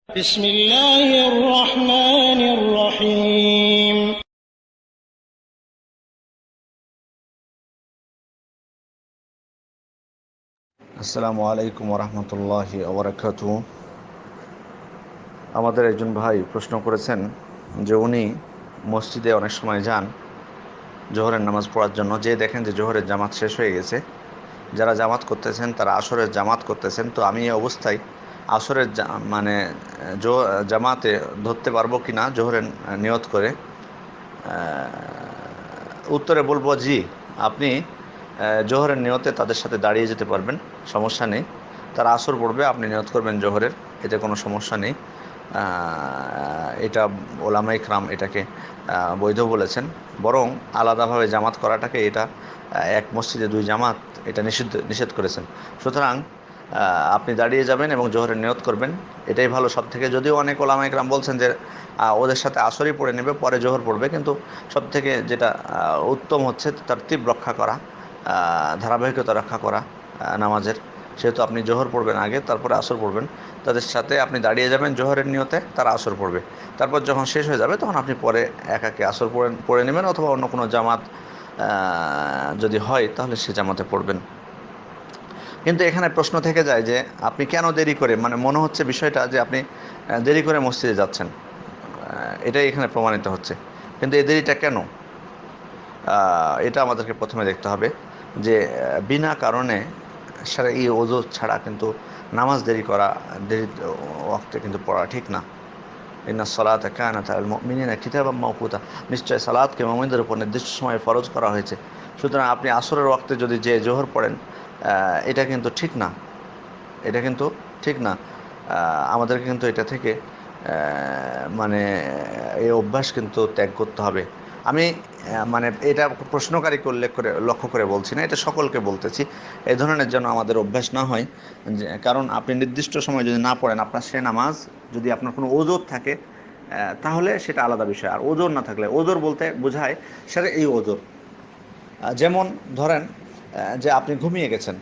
بسم الله الرحمن الرحيم আসসালামু আলাইকুম ওরহমতুল্লাহি ওবরাকাতুহু। আমাদের একজন ভাই প্রশ্ন করেছেন যে উনি মসজিদে অনেক সময় যান জোহরের নামাজ পড়ার জন্য, যে দেখেন যে জোহরের জামাত শেষ হয়ে গেছে, যারা জামাত করতেছেন তারা আসরের জামাত করতেছেন। তো আমি এই অবস্থায় আসরের জামাতে ধরতে পারবো কি না জোহরের নিয়ত করে? উত্তরে বলবো জি, আপনি জোহরের নিয়তে তাদের সাথে দাঁড়িয়ে যেতে পারবেন, সমস্যা নেই। তারা আসর পড়বে, আপনি নিয়ত করবেন জোহরের, এতে কোনো সমস্যা নেই। এটা ওলামা ইকরাম এটাকে বৈধ বলেছেন। বরং আলাদাভাবে জামাত করাটাকে, এটা এক মসজিদে দুই জামাত, এটা নিষেধ করেছেন। সুতরাং আপনি দাঁড়িয়ে যাবেন এবং জোহরের নিয়ত করবেন, এটাই ভালো সব থেকে। যদিও অনেক ওলামা ইকরাম বলছেন যে ওদের সাথে আসরই পড়ে নেবে, পরে জোহর পড়বে, কিন্তু সব থেকে যেটা উত্তম হচ্ছে তারতিব রক্ষা করা, ধারাবাহিকতা রক্ষা করা নামাজের। সেহেতু আপনি জোহর পড়বেন আগে, তারপরে আসর পড়বেন। তাদের সাথে আপনি দাঁড়িয়ে যাবেন জোহরের নিয়তে, তারা আসর পড়বে। তারপর যখন শেষ হয়ে যাবে তখন আপনি পরে একাকে আসর পড়ে নেবেন, অথবা অন্য কোনো জামাত যদি হয় তাহলে সে জামাতে পড়বেন। কিন্তু এখানে প্রশ্ন থেকে যায় যে আপনি কেন দেরি করে, মানে মনে হচ্ছে বিষয়টা যে আপনি দেরি করে মসজিদে যাচ্ছেন, এটাই এখানে প্রমাণিত হচ্ছে। কিন্তু এই দেরিটা কেন, এটা আমাদেরকে প্রথমে দেখতে হবে যে বিনা কারণে এই ওযর ছাড়া কিন্তু নামাজ দেরি ওয়াক্তে কিন্তু পড়া ঠিক না। ইন্না সলাতা কানাত আলাল মুমিনিনা কিতাবাম মাওকুতা, নিশ্চয় সালাতকে মুমিনদের উপর নির্দিষ্ট সময়ে ফরজ করা হয়েছে। সুতরাং আপনি আসরের ওয়াক্তে যদি যে জোহর পড়েন, এটা কিন্তু ঠিক না, এটা কিন্তু ঠিক না। আমাদেরকে কিন্তু এটা থেকে মানে এই অভ্যাস কিন্তু ত্যাগ করতে হবে। আমি মানে এটা প্রশ্নকারীকে উল্লেখ করে লক্ষ্য করে বলছি না, এটা সকলকে বলতেছি, এই ধরনের যেন আমাদের অভ্যাস না হয়। কারণ আপনি নির্দিষ্ট সময় যদি না পড়েন, আপনার সে নামাজ, যদি আপনার কোনো ওজর থাকে তাহলে সেটা আলাদা বিষয়। আর ওজর না থাকলে, ওজর বলতে বোঝায় সেটা এই ওজর, যেমন ধরেন যে আপনি ঘুমিয়ে গেছেন,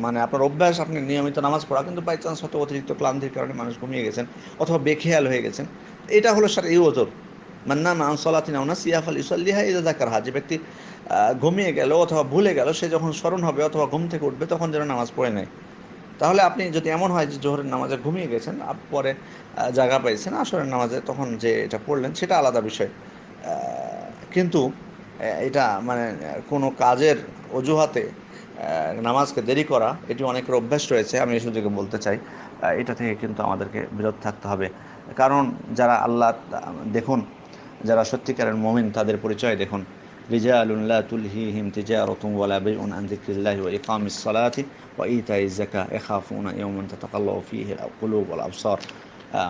মানে আপনার অভ্যাস আপনি নিয়মিত নামাজ পড়া, কিন্তু বাই চান্স হয়তো অতিরিক্ত ক্লান্তির কারণে মানুষ ঘুমিয়ে গেছেন অথবা বেখেয়াল হয়ে গেছেন, এটা হলো স্যার এই ওজর। মান্না মান সলাতিন আও নাসিয়া ফালিউসাল্লিহা ইযা যাকারহা, যে ব্যক্তি ঘুমিয়ে গেল অথবা ভুলে গেল, সে যখন স্মরণ হবে অথবা ঘুম থেকে উঠবে তখন যেন নামাজ পড়ে নেয়। তাহলে আপনি যদি এমন হয় যে জোহরের নামাজে ঘুমিয়ে গেছেন, পরে জায়গা পাইছেন আসরের নামাজে, তখন যে এটা পড়লেন সেটা আলাদা বিষয়। কিন্তু এটা মানে কোনো কাজের অজুহাতে নামাজকে দেরি করা, এটি অনেকের অভ্যাস রয়েছে। আমি এই সুযোগে বলতে চাই এটা থেকে কিন্তু আমাদেরকে বিরত থাকতে হবে। কারণ যারা আল্লাহ, দেখুন, যারা সত্যিকারের মুমিন তাদের পরিচয় দেখুন। রিজালুন লা তুলহিহিম তিজারাতুন ওয়ালা বাইউন আন যিকরিল্লাহি ওয়া ইকামিস সালাতি ওয়া ইতাইজ যাকাত ইয়াখাফুনা ইয়াওমান তাতাকাল্লাবু ফীহি আল কুলুব ওয়াল আবসার।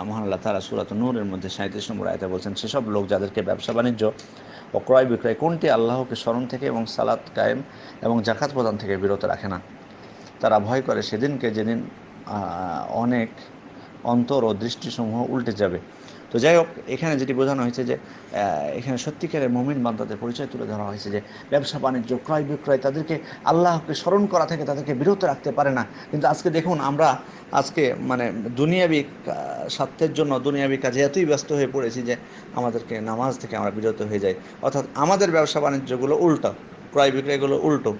মহান আল্লাহ তাআলা সূরা নূরের মধ্যে 37 নম্বর আয়াতে বলছেন, সেসব লোক যাদেরকে ব্যবসা বাণিজ্য ও ক্রয় বিক্রয় কোনটি আল্লাহকে স্মরণ থেকে এবং সালাত কায়েম এবং জাকাত প্রদান থেকে বিরত রাখে না, তারা ভয় করে সেদিনকে, যেদিন অনেক অন্তর ও দৃষ্টিসমূহ উল্টে যাবে। তো যাই হোক, এখানে যেটি বোঝানো হয়েছে যে এখানে সত্যিকারের মুমিন বান্দাদের পরিচয় তুলে ধরা হয়েছে, যে ব্যবসা বাণিজ্য ক্রয় বিক্রয় তাদেরকে আল্লাহকে স্মরণ করা থেকে তাদেরকে বিরত রাখতে পারে না। কিন্তু আজকে দেখুন, আমরা আজকে মানে দুনিয়াবি স্বার্থের জন্য দুনিয়াবি কাজে এতই ব্যস্ত হয়ে পড়েছি যে আমাদেরকে নামাজ থেকে আমরা বিরত হয়ে যাই। অর্থাৎ আমাদের ব্যবসা বাণিজ্যগুলো উল্টো, ক্রয় বিক্রয়গুলো উল্টো,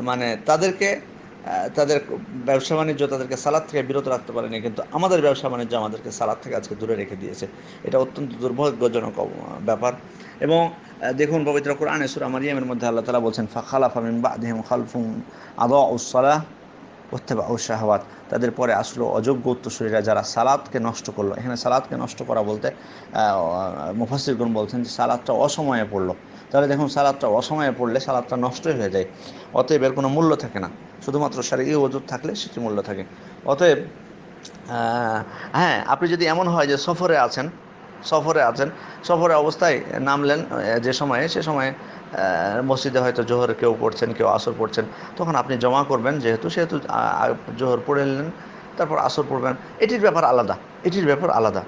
মানে তাদের ব্যবসা বাণিজ্য তাদেরকে সালাদ থেকে বিরত রাখতে পারেনি, কিন্তু আমাদের ব্যবসা বাণিজ্য আমাদেরকে সালাদ থেকে আজকে দূরে রেখে দিয়েছে। এটা অত্যন্ত দুর্ভাগ্যজনক ব্যাপার। এবং দেখুন, পবিত্র কোরআনে সূরা মারিয়ামের মধ্যে আল্লাহ তাআলা বলছেন, ফাখালাফা মিন বাদিহিম খালফুন আদাউস সালাহ ওয়াত্তাবাউশ শাহাওয়াত, তাদের পরে আসলো অযোগ্য উত্তরসূরিরা যারা সালাদকে নষ্ট করলো। এখানে সালাদকে নষ্ট করা বলতে মুফাসসিরগণ বলছেন যে সালাদটা অসময়ে পড়লো। তাহলে দেখুন, সালাদটা অসময়ে পড়লে সালাদটা নষ্টই হয়ে যায়, অতএব এর কোনো মূল্য থাকে না। শুধুমাত্র শারঈ ওযর থাকলে সেটি মূল্য থাকে। অতএব হ্যাঁ, আপনি যদি এমন হয় যে সফরে আছেন, সফরে অবস্থায় নামলেন যে সময়ে, সে সময়ে মসজিদে হয়তো জোহর কেউ পড়ছেন, কেউ আসর পড়ছেন, তখন আপনি জমা করবেন, সেহেতু জোহর পড়ে নিলেন, তারপর আসর পড়বেন, এটির ব্যাপার আলাদা।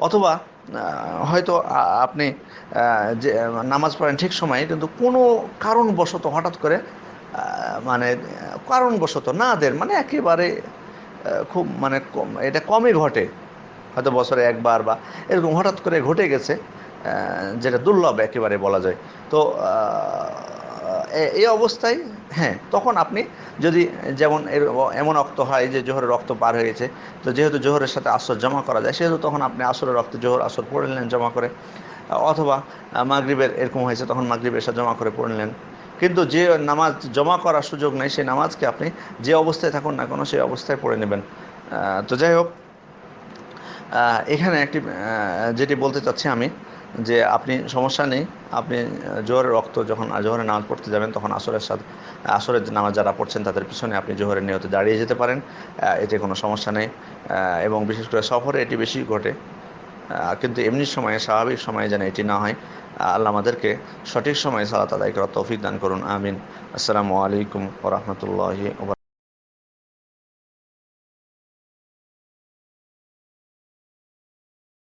অথবা হয়তো আপনি যে নামাজ পড়েন ঠিক সময়ে, কিন্তু কোনো কারণবশত হঠাৎ করে মানে কারণবশত না দেন, মানে একেবারে খুব মানে এটা কমই ঘটে, হয়তো বছরে একবার বা এরকম হঠাৎ করে ঘটে গেছে, যেটা দুর্লভ একেবারে বলা যায়। তো এই অবস্থায় হ্যাঁ, তখন আপনি যদি যেমন এমন রক্ত হয় যে জোহরের রক্ত পার হয়ে গেছে, তো যেহেতু জোহরের সাথে আসর জমা করা যায়, সেহেতু তখন আপনি আসরের রক্তে জোহর আসর পড়ে নিলেন জমা করে, অথবা মাগরিবের এরকম হয়েছে তখন মাগরিবের সাথে জমা করে পড়ে নিলেন। কিন্তু যে নামাজ জমা করার সুযোগ নেই, সেই নামাজকে আপনি যে অবস্থায় থাকুন না কেন সেই অবস্থায় পড়ে নেবেন। তো যাই হোক, এখানে একটি যেটি বলতে চাচ্ছি আমি, যে আপনি সমস্যা নেই, আপনি জোহরের রক্ত যখন জোহরের নামাজ পড়তে যাবেন তখন আসরের সাথে আসরের নামাজ যারা পড়ছেন তাদের পিছনে আপনি জোহরের নিয়তে দাঁড়িয়ে যেতে পারেন, এতে কোনো সমস্যা নেই। এবং বিশেষ করে সফরে এটি বেশি ঘটে, কিন্তু এমনি সময়ে স্বাভাবিক সময়ে যেন এটি না হয়। আল্লাহ আমাদেরকে সঠিক সময়ে সালাত আদায় করার তৌফিক দান করুন, আমিন। আসসালামু আলাইকুম ওয়া রাহমাতুল্লাহি ওয়া বারাকাতুহু।